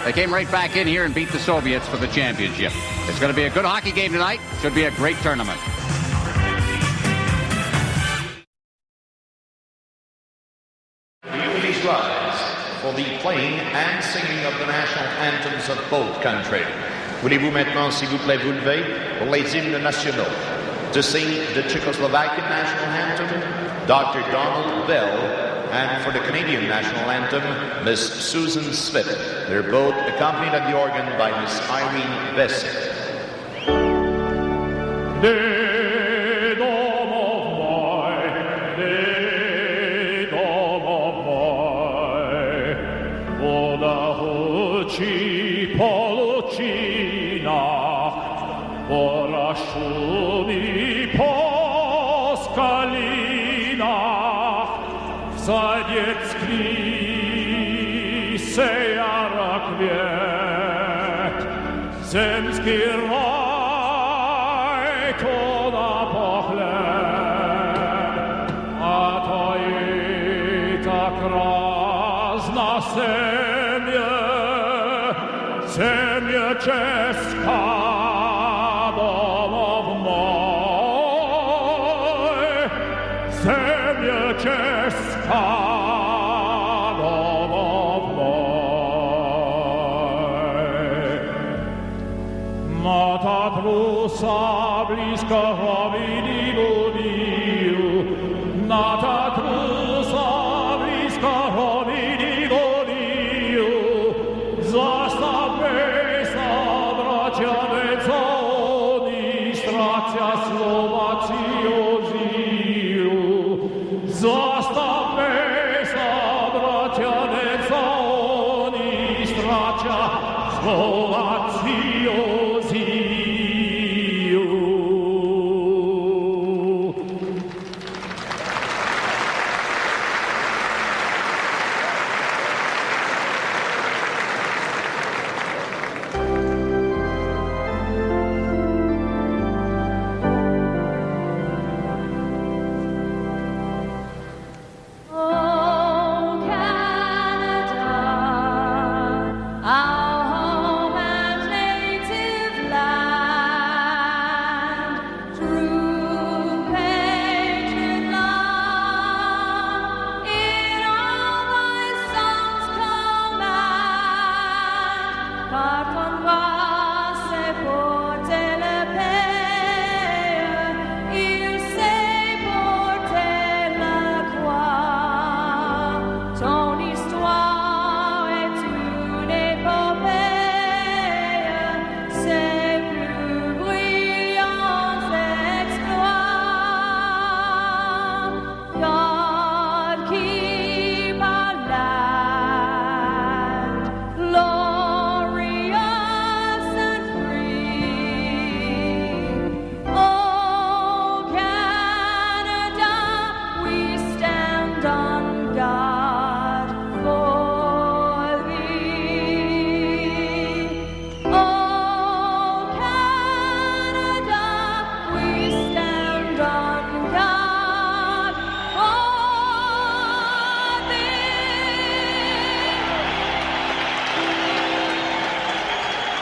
They came right back in here and beat the Soviets for the championship. It's going to be a good hockey game tonight. Should be a great tournament. Please rise for the playing and singing of the national anthems of both countries. Voulez-vous maintenant, s'il vous plaît, vous lever pour les hymnes nationaux? To sing the Czechoslovakian national anthem, Dr. Donald Bell, and for the Canadian national anthem, Miss Susan Svit. They're both accompanied at the organ by Miss Irene Bessie. Zemski raj to na pohled, a to i tak razna zemlje česká domov moj, zemlje česká. Sa blisko hovidi vodiu, na Tatru sa blisko hovidi vodiu, zastavme sa bratia Veconi, stracia Slováci oziju, zastavme sa bratia Veconi, stracia Slováci oziju.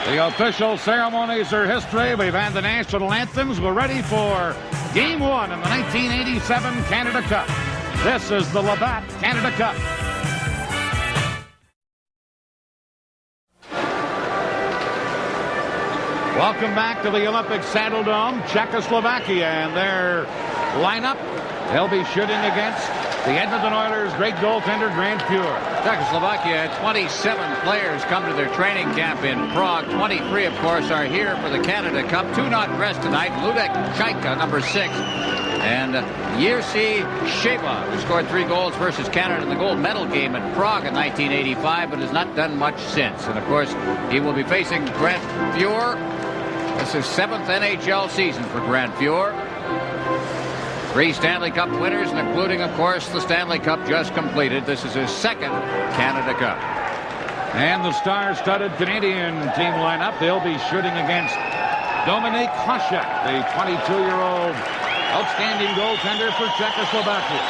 The official ceremonies are history. We've had the national anthems. We're ready for Game 1 in the 1987 Canada Cup. This is the Labatt Canada Cup. Welcome back to the Olympic Saddledome, Czechoslovakia, and their lineup. They'll be shooting against the Edmonton Oilers' great goaltender, Grant Fuhr. Czechoslovakia had 27 players come to their training camp in Prague. 23, of course, are here for the Canada Cup. 2 not dressed tonight. Ludek Chaika, number 6. And Jerzy Sheva, who scored 3 goals versus Canada in the gold medal game at Prague in 1985, but has not done much since. And, of course, he will be facing Grant Fuhr. This is 7th NHL season for Grant Fuhr. 3 Stanley Cup winners, including, of course, the Stanley Cup just completed. This is his 2nd Canada Cup. And the star-studded Canadian team lineup, they'll be shooting against Dominik Hasek, the 22-year-old outstanding goaltender for Czechoslovakia.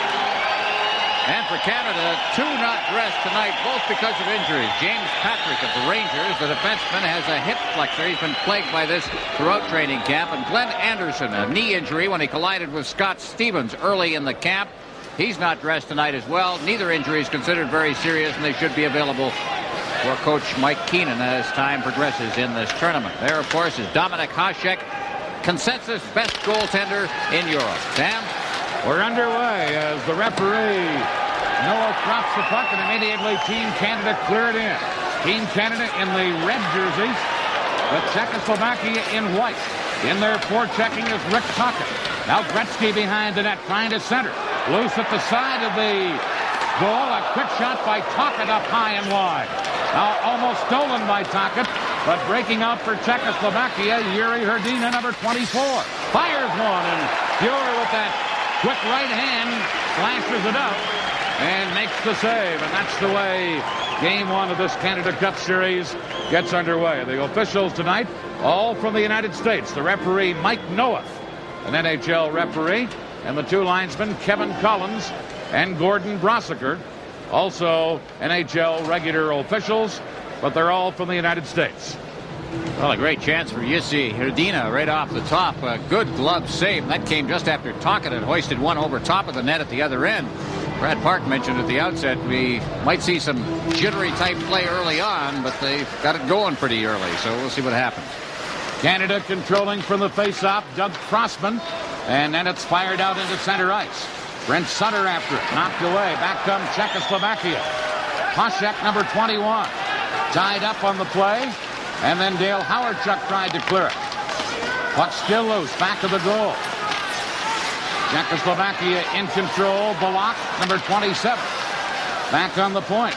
And for Canada, 2 not dressed tonight, both because of injuries. James Patrick of the Rangers, the defenseman, has a hip flexor. He's been plagued by this throughout training camp. And Glenn Anderson, a knee injury when he collided with Scott Stevens early in the camp. He's not dressed tonight as well. Neither injury is considered very serious, and they should be available for Coach Mike Keenan as time progresses in this tournament. There, of course, is Dominik Hasek, consensus best goaltender in Europe. Sam? We're underway as the referee, Noah, drops the puck, and immediately Team Canada clear it in. Team Canada in the red jerseys, with Czechoslovakia in white. In there forechecking is Rick Tocchet. Now Gretzky behind the net, trying to center. Loose at the side of the goal. A quick shot by Tocchet up high and wide. Now almost stolen by Tocchet, but breaking out for Czechoslovakia, Yuri Hrdina, number 24. Fires one, and Fuhrer with that quick right hand flashes it up and makes the save. And that's the way Game 1 of this Canada Cup Series gets underway. The officials tonight, all from the United States. The referee, Mike Noeth, an NHL referee, and the 2 linesmen, Kevin Collins and Gordon Brossiker, also NHL regular officials, but they're all from the United States. Well, a great chance for Jussi Hrdina right off the top. A good glove save. That came just after Tocchet had hoisted one over top of the net at the other end. Brad Park mentioned at the outset we might see some jittery type play early on, but they've got it going pretty early, so we'll see what happens. Canada controlling from the face-off, Doug Crossman, and then it's fired out into center ice. Brent Sutter after it, knocked away. Back comes Czechoslovakia. Hasek, number 21, tied up on the play. And then Dale Howardchuk tried to clear it. Puck still loose, back of the goal. Czechoslovakia in control. Balak, number 27, back on the point.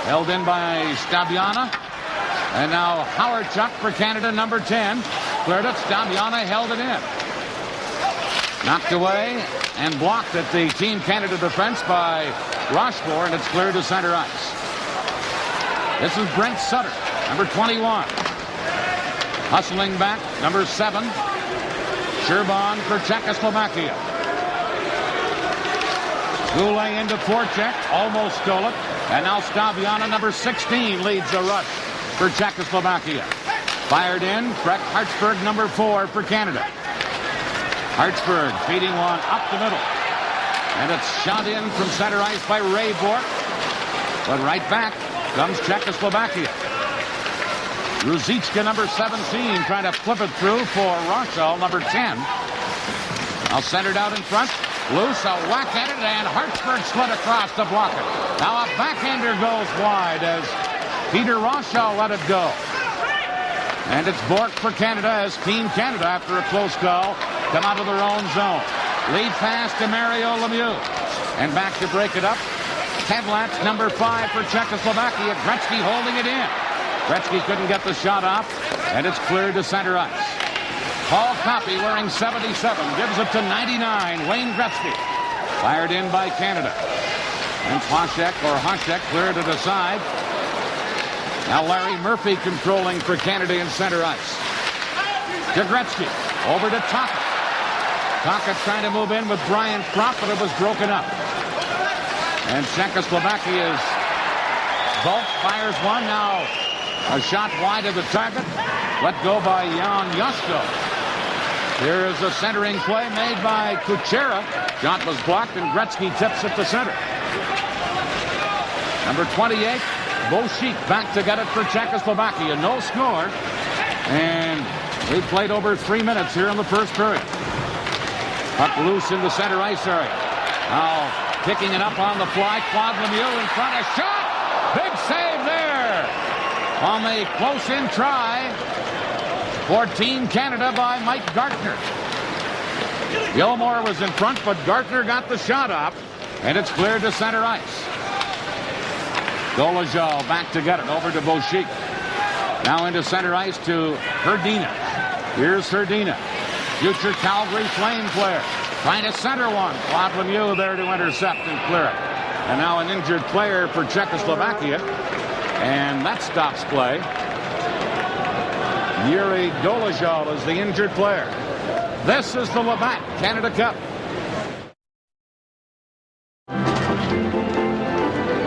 Held in by Stabiana. And now Howardchuk for Canada, number 10. Cleared it. Stabiana held it in. Knocked away and blocked at the Team Canada defense by Rochefort, and it's cleared to center ice. This is Brent Sutter, number 21. Hustling back, number 7. Sherban for Czechoslovakia. Goulet into forecheck, almost stole it. And now Stabiana, number 16, leads the rush for Czechoslovakia. Fired in, Craig Hartsburg, number 4 for Canada. Hartsburg feeding one up the middle. And it's shot in from center ice by Ray Bourque. But right back comes Czechoslovakia. Ruzicka, number 17, trying to flip it through for Rochelle, number 10. Now centered out in front. Loose, a whack at it, and Hartsburg slid across to block it. Now a backhander goes wide as Peter Rochelle let it go. And it's Bourque for Canada as Team Canada, after a close call, come out of their own zone. Lead pass to Mario Lemieux. And back to break it up. Kedlatch, number 5 for Czechoslovakia. Gretzky holding it in. Gretzky couldn't get the shot off, and it's cleared to center ice. Paul Coffey, wearing 77, gives it to 99, Wayne Gretzky. Fired in by Canada. And Hasek cleared it aside. Now Larry Murphy controlling for Canada in center ice. To Gretzky, over to Tocchet. Tocchet trying to move in with Brian Propp, but it was broken up. And Czechoslovakia's Volk fires one. Now a shot wide of the target. Let go by Jan Josko. Here is a centering play made by Kuchera. Shot was blocked, and Gretzky tips it to center. Number 28, Boschik back to get it for Czechoslovakia. No score. And we played over 3 minutes here in the first period. Puck loose in the center ice area. Now picking it up on the fly. Claude Lemieux in front. A shot! Big save there on the close-in try for Team Canada by Mike Gartner. Gilmore was in front, but Gartner got the shot off, and it's cleared to center ice. Dolezal back to get it, over to Boschik. Now into center ice to Hrdina. Here's Hrdina, future Calgary Flame player, trying to center one. Claude Lemieux there to intercept and clear it. And now an injured player for Czechoslovakia, and that stops play. Yuri Dolezal is the injured player. This is the Labatt Canada Cup.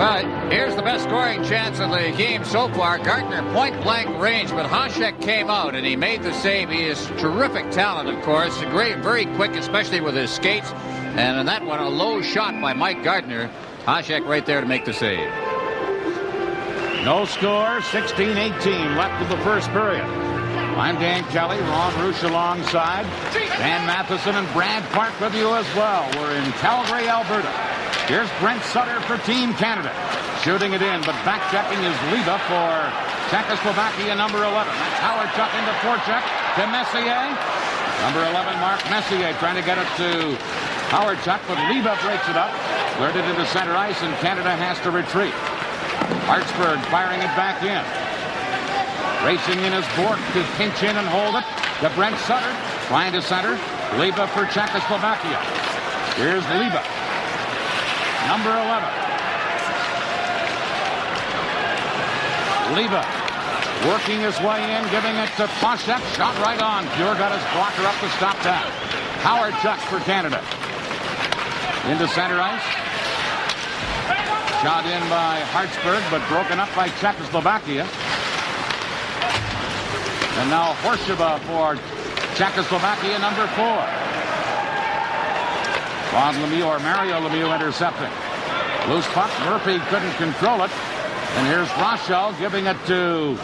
Well, here's the best scoring chance of the game so far. Gardner point-blank range, but Hasek came out and he made the save. He is terrific talent, of course. Great, very quick, especially with his skates. And in that one, a low shot by Mike Gardner. Hasek right there to make the save. No score, 16-18 left of the first period. I'm Dan Kelly, Ron Roosh alongside. Dan Matheson and Brad Park with you as well. We're in Calgary, Alberta. Here's Brent Sutter for Team Canada. Shooting it in, but back-checking is Liba for Czechoslovakia, number 11. That's Howard Chuck into forecheck to Messier. Number 11, Mark Messier, trying to get it to Howard Chuck, but Liba breaks it up. Cleared it into center ice, and Canada has to retreat. Hartsburg firing it back in. Racing in is Bork to pinch in and hold it. To Brent Sutter, trying to center. Liba for Czechoslovakia. Here's Liba. Number 11. Liba working his way in, giving it to Hasek. Shot right on. Pure got his blocker up to stop that. Howard Chuck for Canada. Into center ice. Shot in by Hartsburg, but broken up by Czechoslovakia. And now Horsheva for Czechoslovakia, number 4. Ron Lemieux or Mario Lemieux intercepting. Loose puck. Murphy couldn't control it. And here's Rochelle giving it to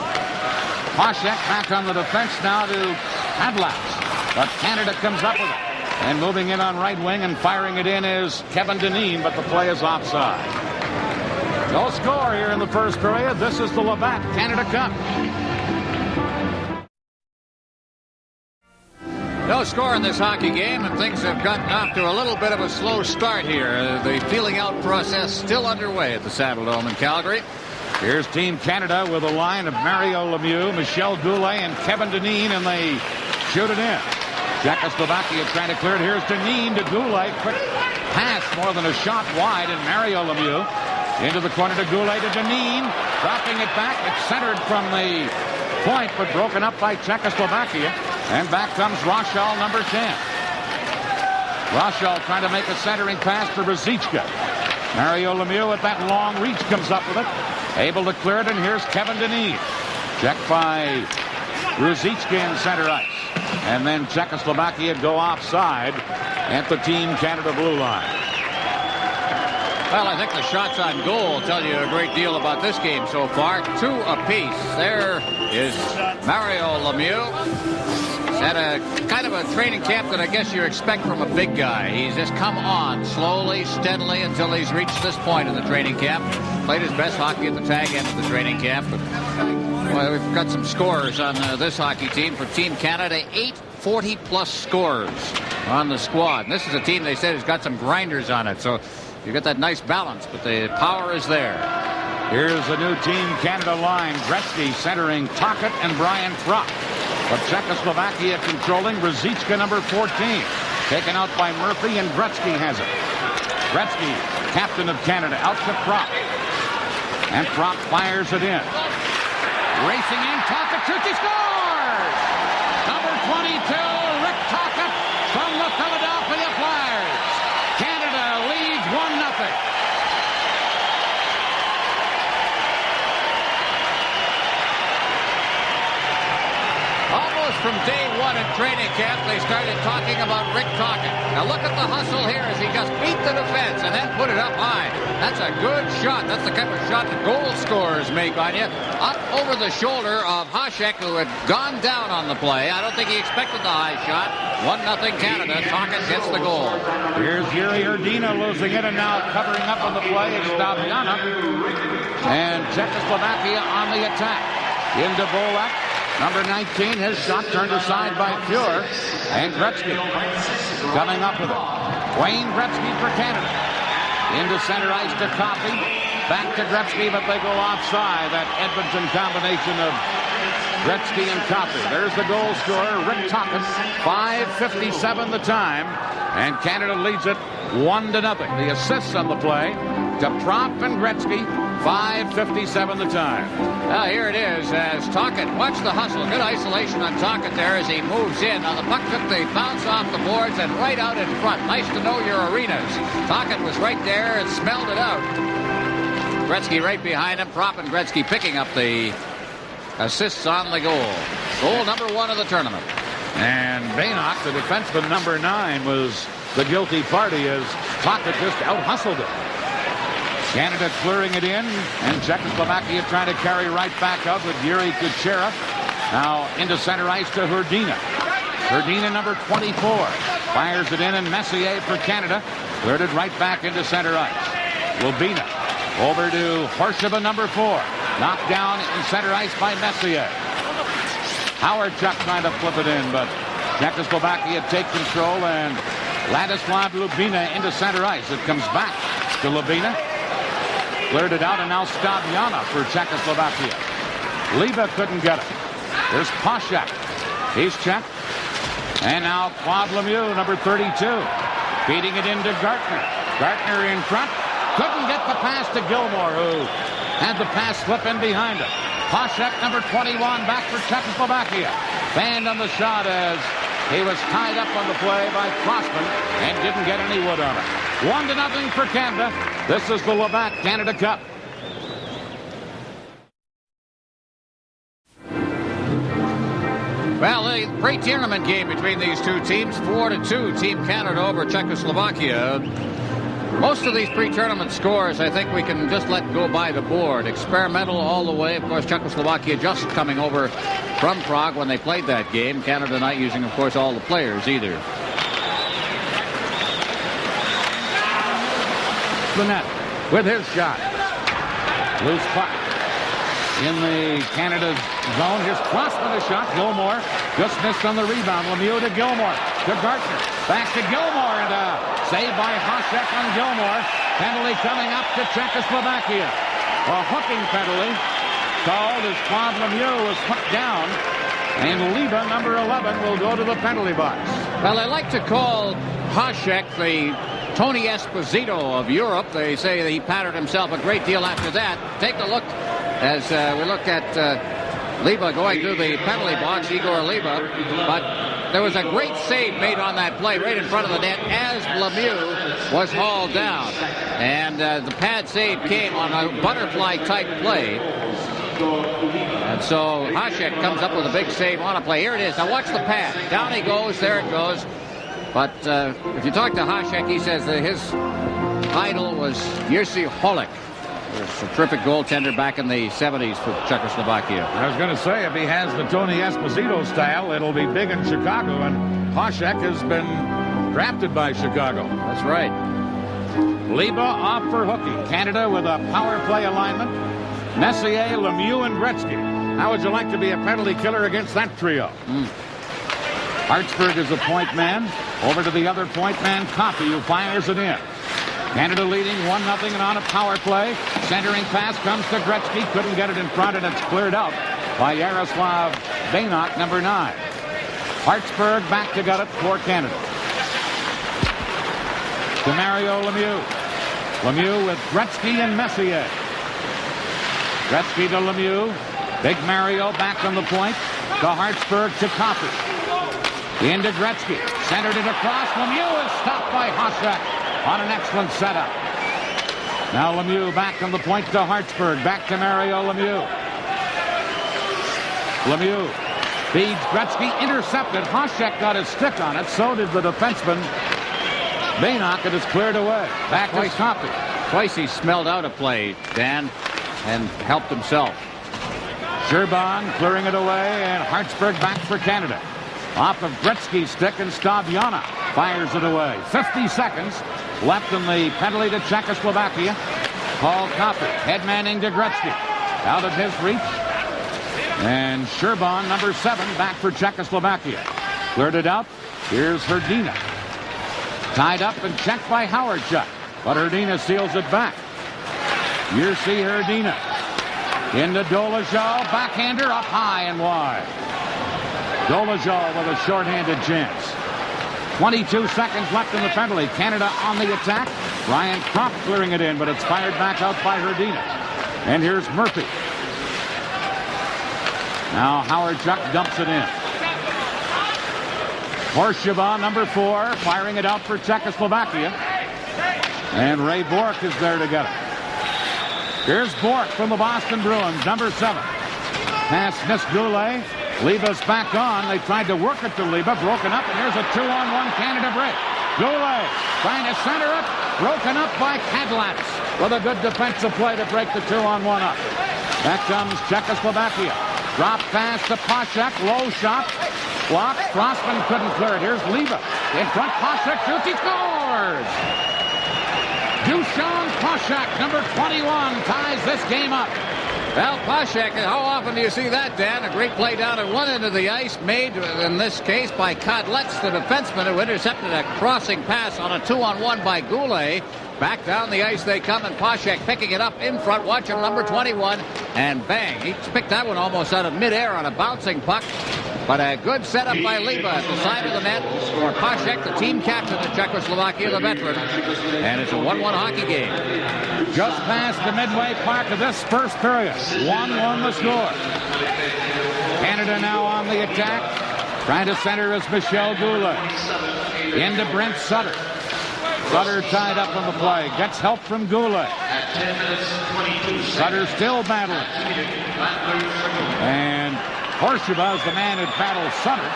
Hasek. Back on the defense now to Hadlax. But Canada comes up with it. And moving in on right wing and firing it in is Kevin Dineen, but the play is offside. No score here in the first period. This is the Labatt Canada Cup. No score in this hockey game, and things have gotten off to a little bit of a slow start here. The feeling out process still underway at the Saddledome in Calgary. Here's Team Canada with a line of Mario Lemieux, Michel Goulet, and Kevin Dineen, and they shoot it in. Czechoslovakia trying to clear it. Here's Dineen to Goulet. Quick pass, more than a shot wide, and Mario Lemieux into the corner to Goulet to Dineen. Dropping it back. It's centered from the point, but broken up by Czechoslovakia. And back comes Rochelle, number 10. Rochelle trying to make a centering pass to Ruzicka. Mario Lemieux at that long reach comes up with it. Able to clear it, and here's Kevin Dineen. Checked by Ruzicka in center ice. And then Czechoslovakia go offside at the Team Canada blue line. Well, I think the shots on goal tell you a great deal about this game so far. 2 apiece. There is Mario Lemieux. Had a kind of a training camp that I guess you expect from a big guy. He's just come on slowly, steadily until he's reached this point in the training camp. Played his best hockey at the tag end of the training camp. But, well, we've got some scorers on this hockey team for Team Canada. 8 40-plus scorers on the squad. And this is a team they said has got some grinders on it. So you got that nice balance, but the power is there. Here's the new Team Canada line. Gretzky centering Tocchet and Brian Propp. But Czechoslovakia controlling Ruzicka, number 14. Taken out by Murphy, and Gretzky has it. Gretzky, captain of Canada, out to Propp. And Propp fires it in. Racing in, Tocchet shoots, he scores! Number 22, Rick Tocchet from the Philadelphia Flyers. Canada leads 1-0. From day one in training camp, they started talking about Rick Tocchet. Now look at the hustle here as he just beat the defense and then put it up high. That's a good shot. That's the kind of shot that goal scorers make on you. Up over the shoulder of Hasek, who had gone down on the play. I don't think he expected the high shot. 1-0 Canada. Tocchet gets the goal. Here's Yuri Urdina losing it, and now covering up on the play is Stavjana. And Czechoslovakia on the attack. Into Volek. Number 19, his shot turned aside by Pure. And Gretzky coming up with it. Wayne Gretzky for Canada. Into center ice to Coffey. Back to Gretzky, but they go offside. That Edmonton combination of Gretzky and Coffey. There's the goal scorer, Rick Tocchet. 5:57 the time. And Canada leads it 1-0. The assists on the play to Propp and Gretzky. 5:57 the time. Now here it is as Tocchet. Watch the hustle. Good isolation on Tocchet there as he moves in. Now the puck took the bounce off the boards and right out in front. Nice to know your arenas. Tocchet was right there and smelled it out. Gretzky right behind him. Propp and Gretzky picking up the assists on the goal. Goal number 1 of the tournament. And Baynock, the defenseman number 9, was the guilty party as Tocchet just out-hustled it. Canada clearing it in, and Czechoslovakia trying to carry right back up with Yuri Kucherov. Now into center ice to Hrdina. Hrdina, number 24, fires it in, and Messier for Canada cleared it right back into center ice. Lubina over to Horsheva, number 4. Knocked down in center ice by Messier. Howard-Chuck trying to flip it in, but Czechoslovakia take control, and Ladislav Lubina into center ice. It comes back to Lubina. Cleared it out, and now Stabiana for Czechoslovakia. Liba couldn't get it. There's Poshak. He's checked. And now Claude Lemieux, number 32. Feeding it into Gartner. Gartner in front. Couldn't get the pass to Gilmore, who had the pass slip in behind him. Poshak, number 21, back for Czechoslovakia. Banned on the shot as he was tied up on the play by Crossman and didn't get any wood on it. 1-0 for Canada. This is the Labatt Canada Cup. Well, the pre-tournament game between these two teams, 4-2, Team Canada over Czechoslovakia. Most of these pre-tournament scores, I think we can just let go by the board. Experimental all the way. Of course, Czechoslovakia just coming over from Prague when they played that game. Canada not using, of course, all the players either. Burnett with his shot. Loose puck in the Canada zone. Here's Crossman a shot. Gilmore just missed on the rebound. Lemieux to Gilmore. To Gartner. Back to Gilmore. And saved by Hasek on Gilmore. Penalty coming up to Czechoslovakia. A hooking penalty called as Claude Lemieux was hooked down. And Liba, number 11, will go to the penalty box. Well, I like to call Hasek the Tony Esposito of Europe. They say that he pattered himself a great deal after that. Take a look as we look at Liba going to the penalty box, Igor Liba. But there was a great save made on that play right in front of the net as Lemieux was hauled down. And the pad save came on a butterfly-type play. And so Hasek comes up with a big save on a play. Here it is. Now watch the pad. Down he goes. There it goes. But if you talk to Hasek, he says that his idol was Jerzy Holek. A terrific goaltender back in the 70s for Czechoslovakia. I was going to say, if he has the Tony Esposito style, it'll be big in Chicago. And Hasek has been drafted by Chicago. That's right. Liba off for hooking. Canada with a power play alignment. Messier, Lemieux, and Gretzky. How would you like to be a penalty killer against that trio? Hartsburg is a point man. Over to the other point man, Coffey, who fires it in. Canada leading 1-0 and on a power play. Centering pass comes to Gretzky. Couldn't get it in front, and it's cleared out by Yaroslav Baynock, number 9. Hartsburg back to gut it for Canada. To Mario Lemieux. Lemieux with Gretzky and Messier. Gretzky to Lemieux. Big Mario back on the point. To Hartsburg to Coffey. Into Gretzky. Centered it across. Lemieux is stopped by Hasek on an excellent setup. Now Lemieux back on the point to Hartsburg. Back to Mario Lemieux. Lemieux feeds Gretzky. Intercepted. Hasek got his stick on it. So did the defenseman Baynock. It is cleared away. Back to Coffey. Twice he smelled out a play, Dan, and helped himself. Sherban clearing it away, and Hartsburg back for Canada. Off of Gretzky's stick, and Stabiana fires it away. 50 seconds left in the penalty to Czechoslovakia. Paul Coffey headmanning to Gretzky. Out of his reach. And Sherban, number 7, back for Czechoslovakia. Cleared it out. Here's Hrdina. Tied up and checked by Howard-Chuck. But Hrdina seals it back. Jerzy Hrdina. Into Dolezal. Backhander up high and wide. Dolezal with a shorthanded chance. 22 seconds left in the penalty. Canada on the attack. Ryan Propp clearing it in, but it's fired back out by Hrdina. And here's Murphy. Now Howard-Chuck dumps it in. Horsheva, number 4, firing it out for Czechoslovakia. And Ray Bourque is there to get it. Here's Bork from the Boston Bruins, number 7. Pass missed Goulet. Leba's back on. They tried to work it to Leba. Broken up, and here's a 2-on-1 Canada break. Goulet trying to center it. Broken up by Kadlats with a good defensive play to break the 2-on-1 up. Back comes Czechoslovakia. Drop pass to Poshak. Low shot. Blocked. Crossman couldn't clear it. Here's Leba. In front, Poshak shoots. He scores! Dusan Poshak, number 21, ties this game up. Well, Poshak, how often do you see that, Dan? A great play down at one end of the ice, made in this case by Kadlets, the defenseman, who intercepted a crossing pass on a 2-on-1 by Goulet. Back down the ice they come, and Poshak picking it up in front, watching number 21, and bang. He picked that one almost out of midair on a bouncing puck. But a good setup by Leba at the side of the net for Poshak, the team captain of Czechoslovakia, the veteran. And it's a 1-1 hockey game. Just past the midway mark of this first period. 1-1 the score. Canada now on the attack. Trying to center is Michel Goulet. Into Brent Sutter. Sutter tied up on the play. Gets help from Goulet. Sutter still battling. And Horsheva is the man who battles Sutter.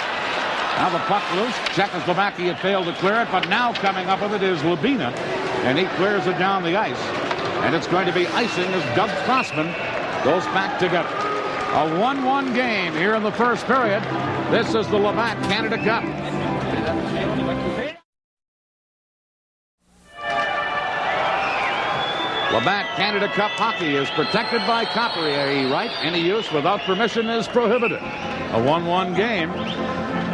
Now the puck loose. Czechoslovakia failed to clear it, but now coming up with it is Lubina, and he clears it down the ice. And it's going to be icing as Doug Crossman goes back together. A 1-1 game here in the first period. This is the Labatt Canada Cup. Labatt Canada Cup hockey is protected by copyright right. Any use without permission is prohibited. A 1-1 game.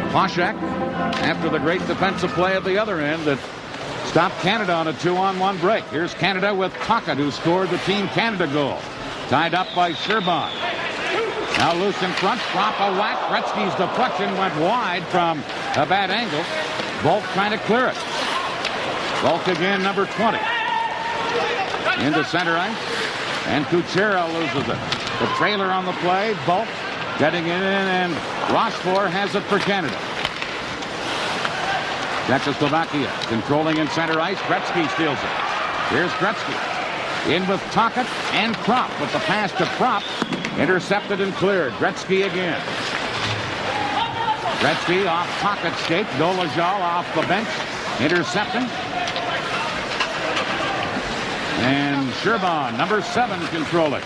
Poshak, after the great defensive play at the other end that stopped Canada on a 2-on-1 break. Here's Canada with Tocchet, who scored the Team Canada goal. Tied up by Sherban. Now loose in front. Drop a whack. Gretzky's deflection went wide from a bad angle. Volk trying to clear it. Volk again, number 20. Into center ice, and Kuchera loses it. The trailer on the play, Volk getting it in, and Rochefort has it for Canada. Czechoslovakia controlling in center ice. Gretzky steals it. Here's Gretzky. In with Tocchet and Prop, with the pass to Prop. Intercepted and cleared. Gretzky again. Gretzky off Tocchet's skate. Dolezal off the bench. Intercepting. And Sherban, number 7, controlling.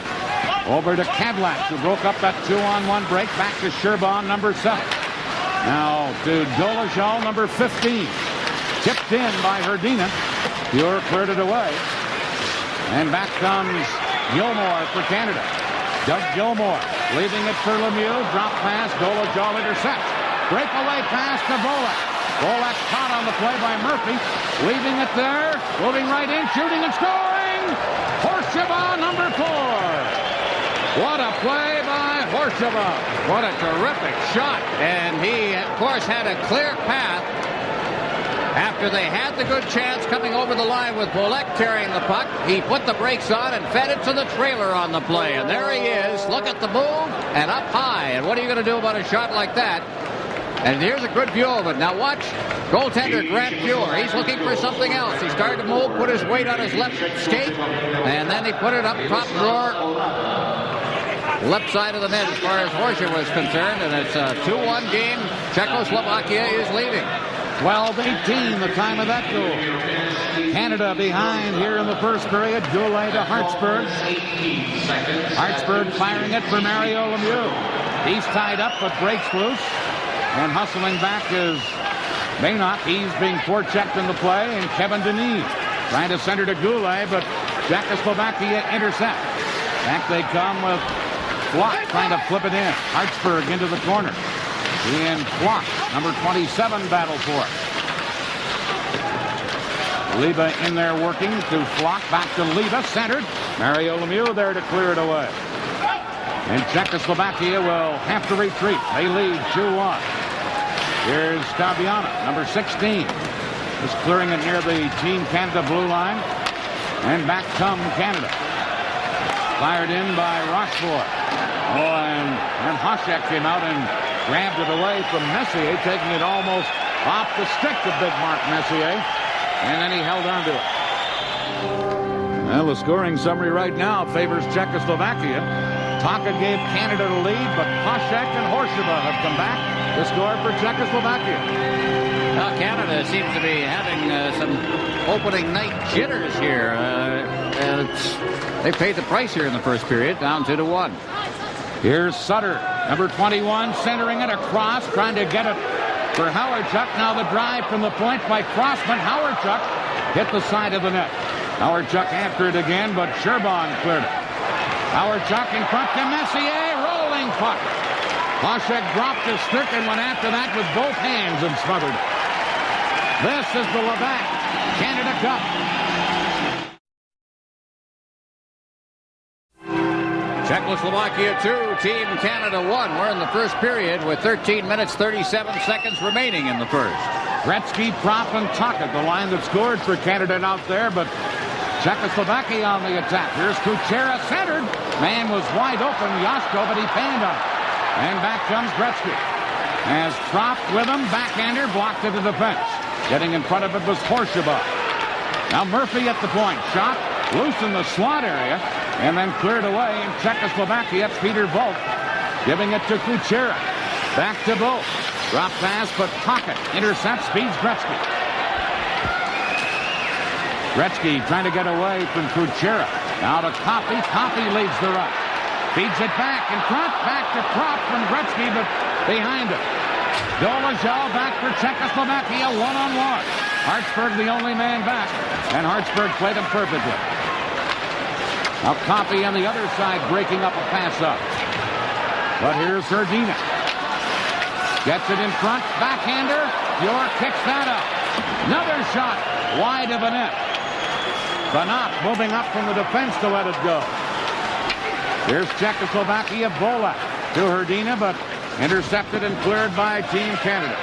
Over to Kadlats, who broke up that 2-on-1 break. Back to Sherban, number 7. Now to Dolezal, number 15. Tipped in by Herdina. Pure cleared it away. And back comes Gilmore for Canada. Doug Gilmore leaving it for Lemieux. Drop pass, Dolezal intercepts. Breakaway pass to Bolek. Bolek caught on the play by Murphy. Leaving it there. Moving right in, shooting and scoring. Horsheva, number 4. What a play by Horsheva. What a terrific shot. And he, of course, had a clear path after they had the good chance coming over the line with Bolek carrying the puck. He put the brakes on and fed it to the trailer on the play. And there he is. Look at the move and up high. And what are you going to do about a shot like that? And here's a good view of it. Now watch goaltender Grant Fuhr. He's looking for something else. He started to move, put his weight on his left skate, and then he put it up top drawer, left side of the net as far as Horscher was concerned. And it's a 2-1 game. Czechoslovakia is leading. 12-18, the time of that goal. Canada behind here in the first period. Goulet to Hartsburg. Hartsburg firing it for Mario Lemieux. He's tied up but breaks loose. And hustling back is Maynard. He's being forechecked in the play. And Kevin Denis trying to center to Goulet, but Czechoslovakia intercept. Back they come with Flock trying to flip it in. Hartsburg into the corner. And Flock, number 27, battle for it. Leba in there working to Flock. Back to Leba, centered. Mario Lemieux there to clear it away. And Czechoslovakia will have to retreat. They lead 2-1. Here's Stabiana, number 16. Just clearing it near the Team Canada blue line. And back come Canada. Fired in by Rochefort. Oh, and Hoshek came out and grabbed it away from Messier, taking it almost off the stick of big Mark Messier. And then he held on to it. Well, the scoring summary right now favors Czechoslovakia. Taka gave Canada the lead, but Hasek and Horsheva have come back to score for Czechoslovakia. Now, Canada seems to be having some opening night jitters here. They paid the price here in the first period, down 2-1. Here's Sutter, number 21, centering it across, trying to get it for Howardchuk. Now the drive from the point by Crossman. Howardchuk hit the side of the net. Howardchuk after it again, but Sherban cleared it. Howardchuk in front to Messier, rolling puck. Hasek dropped his stick and went after that with both hands and smothered it. This is the Labatt Canada Cup. Czechoslovakia 2, Team Canada 1. We're in the first period with 13 minutes, 37 seconds remaining in the first. Gretzky, Propp, and Tuckett, the line that scored for Canada out there, but Czechoslovakia on the attack. Here's Kuchera centered. Man was wide open, Yashko, but he panned him. And back comes Gretzky. As Propp with him, backhander, blocked to the defense. Getting in front of it was Horsheva. Now Murphy at the point. Shot loose in the slot area and then cleared away. In Czechoslovakia, Peter Volk giving it to Kuchera. Back to Volk. Drop pass, but Pocket intercepts, speeds Gretzky. Gretzky trying to get away from Kuchera. Now to Coffey. Coffey leads the rush. Feeds it back in front. Back to Propp from Gretzky, but behind him. Dolezal back for Czechoslovakia, one-on-one. Hartsburg the only man back, and Hartsburg played him perfectly. Now Coffey on the other side breaking up a pass-up. But here's Herdina. Gets it in front, backhander. York kicks that up. Another shot wide of the net. Banat moving up from the defense to let it go. Here's Czechoslovakia, Volak to Herdina, but intercepted and cleared by Team Canada.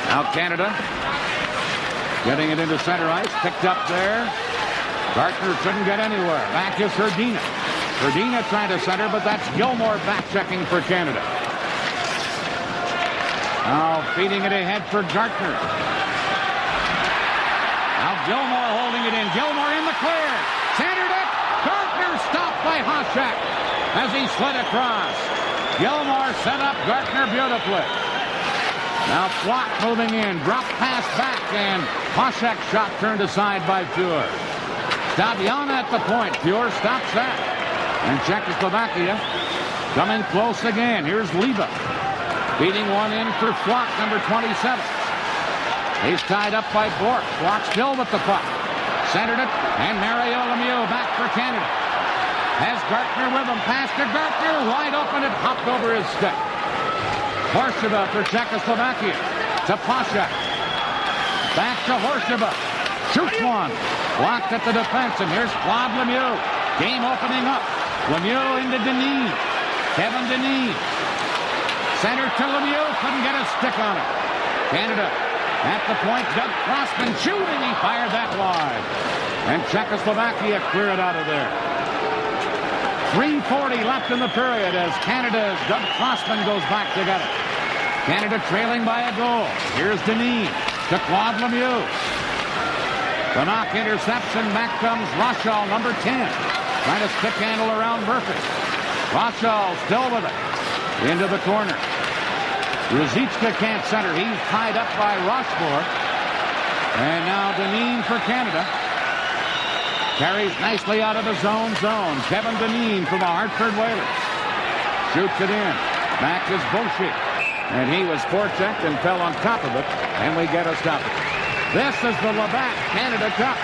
Now Canada getting it into center ice, picked up there. Gartner couldn't get anywhere. Back is Herdina. Herdina trying to center, but that's Gilmore back-checking for Canada. Now feeding it ahead for Gartner. Now Gilmore holding it in. Gilmore in the clear. Centered it. Gartner stopped by Hasek as he slid across. Gilmore set up Gartner beautifully. Now Flock moving in. Drop pass back, and Hasek shot turned aside by Fuhr. Stabiana at the point. Fuhr stops that. And Czechoslovakia coming close again. Here's Liba. Beating one in for Flock, number 27. He's tied up by Bork. Flock still with the puck. Centered it, and Mario Lemieux back for Canada. Has Gartner with him. Pass to Gartner. Wide open. It hopped over his stick. Horsheva for Czechoslovakia. To Pasek. Back to Horsheva. Shoots one. Blocked at the defense. And here's Claude Lemieux. Game opening up. Lemieux into Denis. Kevin Denis. Center to Lemieux. Couldn't get a stick on it. Canada at the point. Doug Crossman shooting. He fired that wide. And Czechoslovakia clear it out of there. 3:40 left in the period as Canada's Doug Crossman goes back to get it. Canada trailing by a goal. Here's Denis to Claude Lemieux. The knock interception. Back comes Rochal, number 10. Trying to stick handle around Murphy. Rochal still with it. Into the corner. Ruzicka can't center. He's tied up by Rochefort. And now Denis for Canada. Carries nicely out of the zone. Kevin Denis from the Hartford Whalers. Shoots it in. Back is Boucher. And he was forechecked and fell on top of it. And we get a stoppage. This is the Labatt Canada Cup.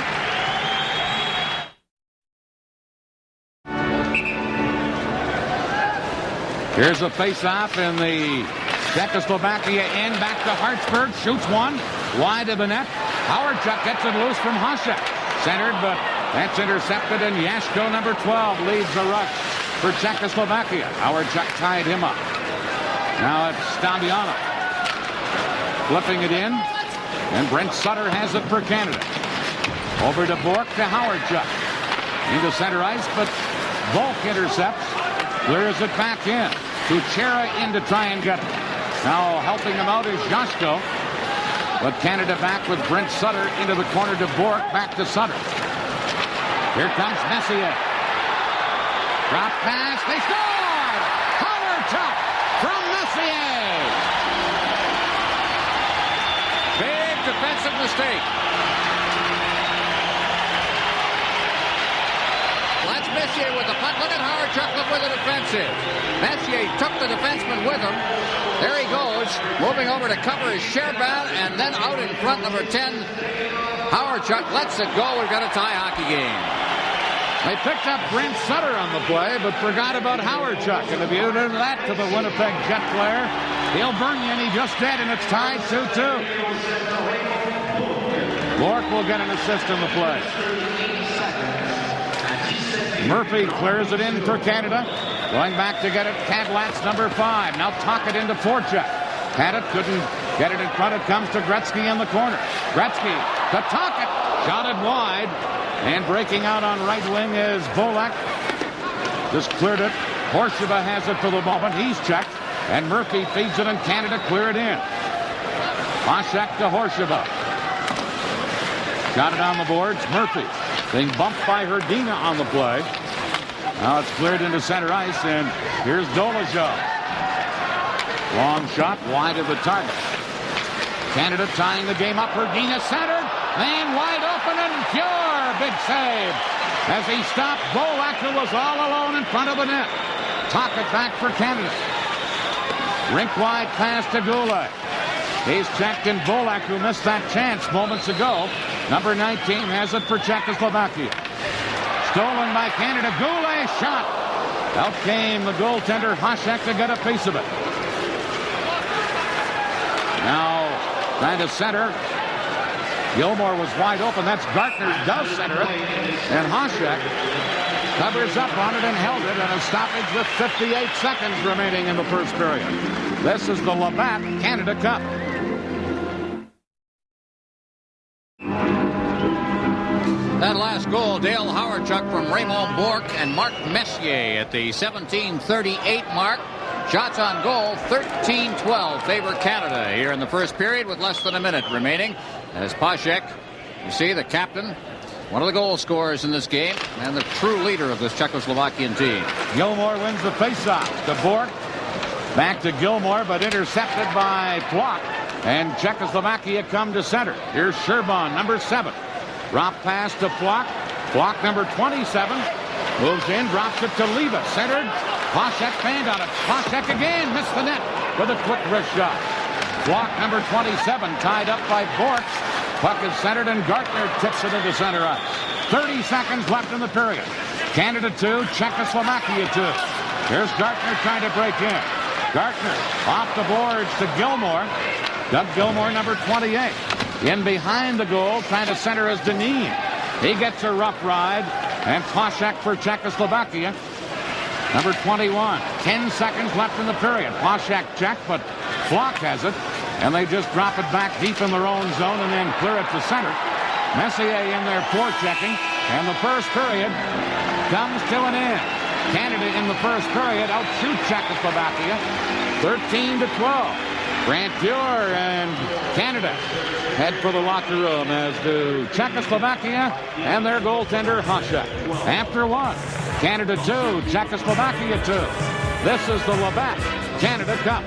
Here's a face-off in the Czechoslovakia end. Back to Hartsburg. Shoots one. Wide of the net. Howardchuk gets it loose from Hasek. Centered, but that's intercepted, and Yashko, number 12, leads the rush for Czechoslovakia. Howardchuk tied him up. Now it's Stabiano. Flipping it in, and Brent Sutter has it for Canada. Over to Bork to Howardchuk. Into center ice, but Volk intercepts. Clears it back in. Kuchera in to try and get it. Now helping him out is Yashko. But Canada back with Brent Sutter into the corner to Bourque, back to Sutter. Here comes Messier. Drop pass, they score! Power tuck from Messier! Big defensive mistake. That's Messier with the punt. Look at Howard Chuck, look where the defense is. Messier took the defenseman with him. There he goes, moving over to cover his Sherban, and then out in front, number 10, Howard Chuck lets it go. We've got a tie hockey game. They picked up Brent Sutter on the play, but forgot about Howard Chuck. And if you do that to the Winnipeg Jet player, he'll burn you, and he just did, and it's tied 2-2. Bourque will get an assist in the play. Murphy clears it in for Canada. Going back to get it, Cadlat's number 5. Now talk it into Forchek. Had it, couldn't get it in front. It comes to Gretzky in the corner. Gretzky to Tocchet. Shotted wide. And breaking out on right wing is Volek. Just cleared it. Horsheva has it for the moment. He's checked. And Murphy feeds it, and Canada clear it in. Poshak to Horsheva. Got it on the boards. Murphy being bumped by Herdina on the play. Now it's cleared into center ice, and here's Dolezal. Long shot wide of the target. Canada tying the game up. Herdina centered, and wide open and pure. Big save as he stopped Volek, who was all alone in front of the net. Tocchet back for Canada. Rink-wide pass to Goulet. He's checked, and Volek, who missed that chance moments ago. Number 19 has it for Czechoslovakia. Stolen by Canada. Goulet shot. Out came the goaltender Hasek to get a piece of it. Now trying to center. Gilmore was wide open. That's Gartner does center it. And Hasek covers up on it and held it, and a stoppage with 58 seconds remaining in the first period. This is the Labatt Canada Cup. That last goal, Dale Hawerchuk from Raymond Bourque and Marc Messier at the 17:38 mark. Shots on goal, 13-12 favor Canada here in the first period with less than a minute remaining. As Poshek, you see the captain, one of the goal scorers in this game, and the true leader of this Czechoslovakian team. Gilmore wins the faceoff to Bourque. Back to Gilmore, but intercepted by Flock. And Czechoslovakia come to center. Here's Sherban, number 7. Drop pass to Flock. Flock, number 27. Moves in, drops it to Leva. Centered. Poshek fanned on it. Poshek again missed the net with a quick wrist shot. Flock, number 27, tied up by Bourque. Puck is centered, and Gartner tips it into center ice. 30 seconds left in the period. Canada 2, Czechoslovakia 2. Here's Gartner trying to break in. Gartner off the boards to Gilmore. Doug Gilmore, number 28. In behind the goal, trying to center is Deneen. He gets a rough ride, and Poshek for Czechoslovakia. Number 21. 10 seconds left in the period. Poshek checked, but Flock has it, and they just drop it back deep in their own zone and then clear it to center. Messier in there forechecking, and the first period comes to an end. Canada in the first period outshoot Czechoslovakia 13-12. Grant Fuhr and Canada head for the locker room, as do Czechoslovakia and their goaltender Hasek. After one, Canada 2, Czechoslovakia 2. This is the Labatt Canada Cup.